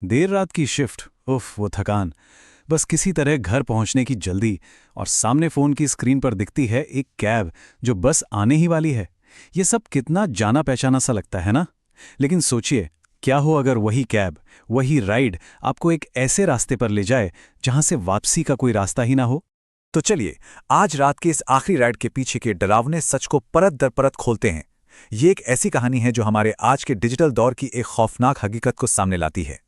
देर रात की शिफ्ट, उफ वो थकान। बस किसी तरह घर पहुंचने की जल्दी, और सामने फोन की स्क्रीन पर दिखती है एक कैब जो बस आने ही वाली है। ये सब कितना जाना पहचाना सा लगता है ना। लेकिन सोचिए, क्या हो अगर वही कैब, वही राइड आपको एक ऐसे रास्ते पर ले जाए जहां से वापसी का कोई रास्ता ही ना हो। तो चलिए, आज रात के इस आखिरी राइड के पीछे के डरावने सच को परत दर परत खोलते हैं। ये एक ऐसी कहानी है जो हमारे आज के डिजिटल दौर की एक खौफनाक हकीकत को सामने लाती है।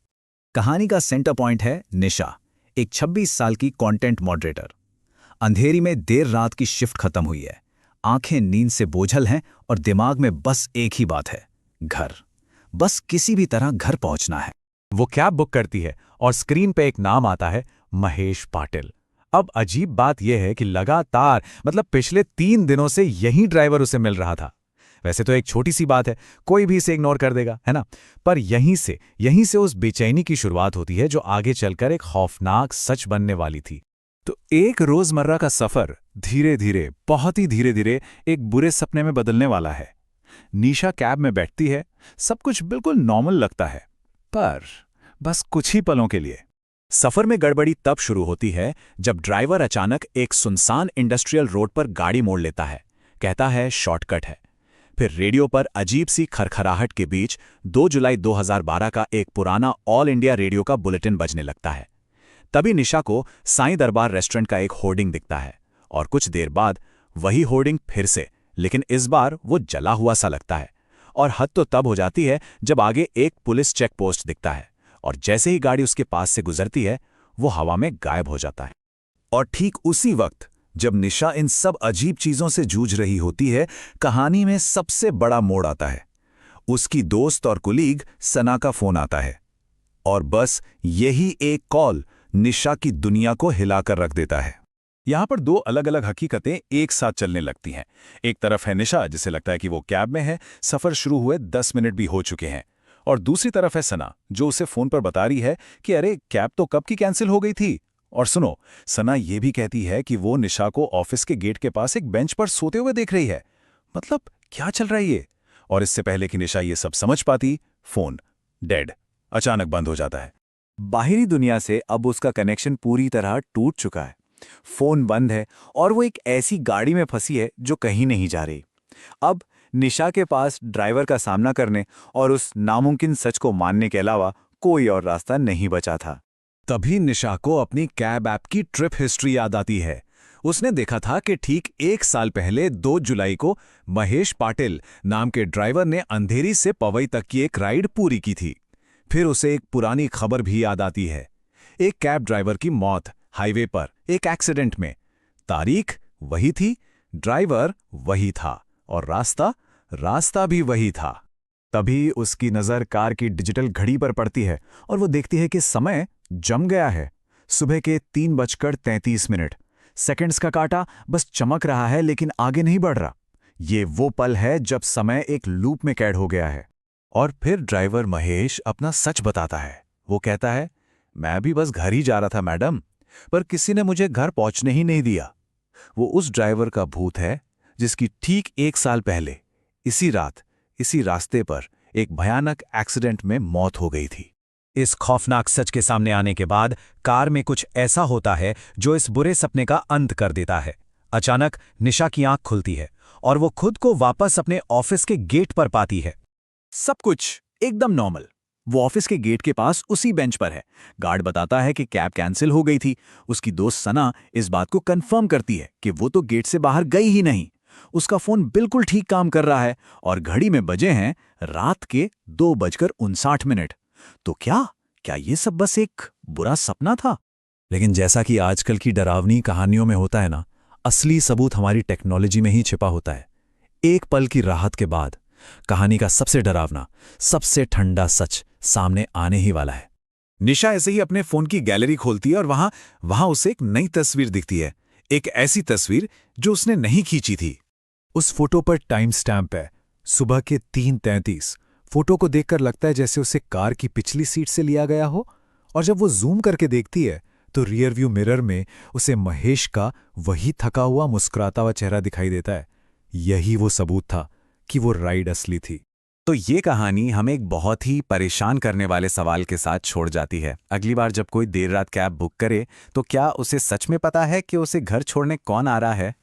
कहानी का सेंटर पॉइंट है निशा, एक 26 साल की कंटेंट मॉडरेटर। अंधेरी में देर रात की शिफ्ट खत्म हुई है, आंखें नींद से बोझल हैं और दिमाग में बस एक ही बात है, घर। बस किसी भी तरह घर पहुंचना है। वो कैब बुक करती है और स्क्रीन पे एक नाम आता है, महेश पाटिल। अब अजीब बात यह है कि लगातार पिछले 3 दिनों से यही ड्राइवर उसे मिल रहा था। वैसे तो एक छोटी सी बात है, कोई भी इसे इग्नोर कर देगा, है ना। पर यहीं से उस बेचैनी की शुरुआत होती है जो आगे चलकर एक खौफनाक सच बनने वाली थी। तो एक रोजमर्रा का सफर धीरे धीरे, बहुत ही धीरे धीरे एक बुरे सपने में बदलने वाला है। निशा कैब में बैठती है, सब कुछ बिल्कुल नॉर्मल लगता है, पर बस कुछ ही पलों के लिए। सफर में गड़बड़ी तब शुरू होती है जब ड्राइवर अचानक एक सुनसान इंडस्ट्रियल रोड पर गाड़ी मोड़ लेता है। कहता है शॉर्टकट है। फिर रेडियो पर अजीब सी खरखराहट के बीच 2 जुलाई 2012 का एक पुराना ऑल इंडिया रेडियो का बुलेटिन बजने लगता है। तभी निशा को साईं दरबार रेस्टोरेंट का एक होर्डिंग दिखता है, और कुछ देर बाद वही होर्डिंग फिर से, लेकिन इस बार वो जला हुआ सा लगता है। और हद तो तब हो जाती है जब आगे एक पुलिस चेक पोस्ट दिखता है, और जैसे ही गाड़ी उसके पास से गुजरती है वो हवा में गायब हो जाता है। और ठीक उसी वक्त जब निशा इन सब अजीब चीजों से जूझ रही होती है, कहानी में सबसे बड़ा मोड़ आता है। उसकी दोस्त और कुलीग सना का फोन आता है, और बस यही एक कॉल निशा की दुनिया को हिलाकर रख देता है। यहां पर दो अलग अलग हकीकतें एक साथ चलने लगती हैं। एक तरफ है निशा, जिसे लगता है कि वो कैब में है, सफर शुरू हुए 10 मिनट भी हो चुके हैं। और दूसरी तरफ है सना, जो उसे फोन पर बता रही है कि अरे कैब तो कब की कैंसिल हो गई थी। और सुनो, सना ये भी कहती है कि वो निशा को ऑफिस के गेट के पास एक बेंच पर सोते हुए देख रही है। मतलब क्या चल रहा है ये। और इससे पहले कि निशा ये सब समझ पाती, फोन डेड अचानक बंद हो जाता है। बाहरी दुनिया से अब उसका कनेक्शन पूरी तरह टूट चुका है। फोन बंद है और वो एक ऐसी गाड़ी में फंसी है जो कहीं नहीं जा रही। अब निशा के पास ड्राइवर का सामना करने और उस नामुमकिन सच को मानने के अलावा कोई और रास्ता नहीं बचा था। तभी निशा को अपनी कैब ऐप की ट्रिप हिस्ट्री याद आती है। उसने देखा था कि ठीक 1 साल पहले 2 जुलाई को महेश पाटिल नाम के ड्राइवर ने अंधेरी से पवई तक की एक राइड पूरी की थी। फिर उसे एक पुरानी खबर भी याद आती है, एक कैब ड्राइवर की मौत हाईवे पर एक एक्सीडेंट में। तारीख वही थी, ड्राइवर वही था, और रास्ता भी वही था। तभी उसकी नज़र कार की डिजिटल घड़ी पर पड़ती है, और वो देखती है कि समय जम गया है। सुबह के 3:33। सेकंड्स का कांटा बस चमक रहा है, लेकिन आगे नहीं बढ़ रहा। ये वो पल है जब समय एक लूप में कैद हो गया है। और फिर ड्राइवर महेश अपना सच बताता है। वो कहता है, मैं भी बस घर ही जा रहा था मैडम, पर किसी ने मुझे घर पहुंचने ही नहीं दिया। वो उस ड्राइवर का भूत है जिसकी ठीक 1 साल पहले इसी रात, इसी रास्ते पर एक भयानक एक्सीडेंट में मौत हो गई थी। इस खौफनाक सच के सामने आने के बाद कार में कुछ ऐसा होता है जो इस बुरे सपने का अंत कर देता है। अचानक निशा की आंख खुलती है और वो खुद को वापस अपने ऑफिस के गेट पर पाती है। सब कुछ एकदम नॉर्मल। वो ऑफिस के गेट के पास उसी बेंच पर है। गार्ड बताता है कि कैब कैंसिल हो गई थी। उसकी दोस्त सना इस बात को कंफर्म करती है कि वो तो गेट से बाहर गई ही नहीं। उसका फोन बिल्कुल ठीक काम कर रहा है, और घड़ी में बजे हैं रात के 2:59। तो क्या ये सब बस एक बुरा सपना था? लेकिन जैसा कि आजकल की डरावनी कहानियों में होता है ना, असली सबूत हमारी टेक्नोलॉजी में ही छिपा होता है। एक पल की राहत के बाद कहानी का सबसे डरावना, सबसे ठंडा सच सामने आने ही वाला है। निशा ऐसे ही अपने फोन की गैलरी खोलती है, और वहां उसे एक नई तस्वीर दिखती है। एक ऐसी तस्वीर जो उसने नहीं खींची थी। उस फोटो पर टाइम स्टैम्प है, सुबह के 3:33। फोटो को देखकर लगता है जैसे उसे कार की पिछली सीट से लिया गया हो। और जब वो जूम करके देखती है तो रियर व्यू मिरर में उसे महेश का वही थका हुआ मुस्कुराता हुआ चेहरा दिखाई देता है। यही वो सबूत था कि वो राइड असली थी। तो ये कहानी हमें एक बहुत ही परेशान करने वाले सवाल के साथ छोड़ जाती है। अगली बार जब कोई देर रात कैब बुक करे तो क्या उसे सच में पता है कि उसे घर छोड़ने कौन आ रहा है?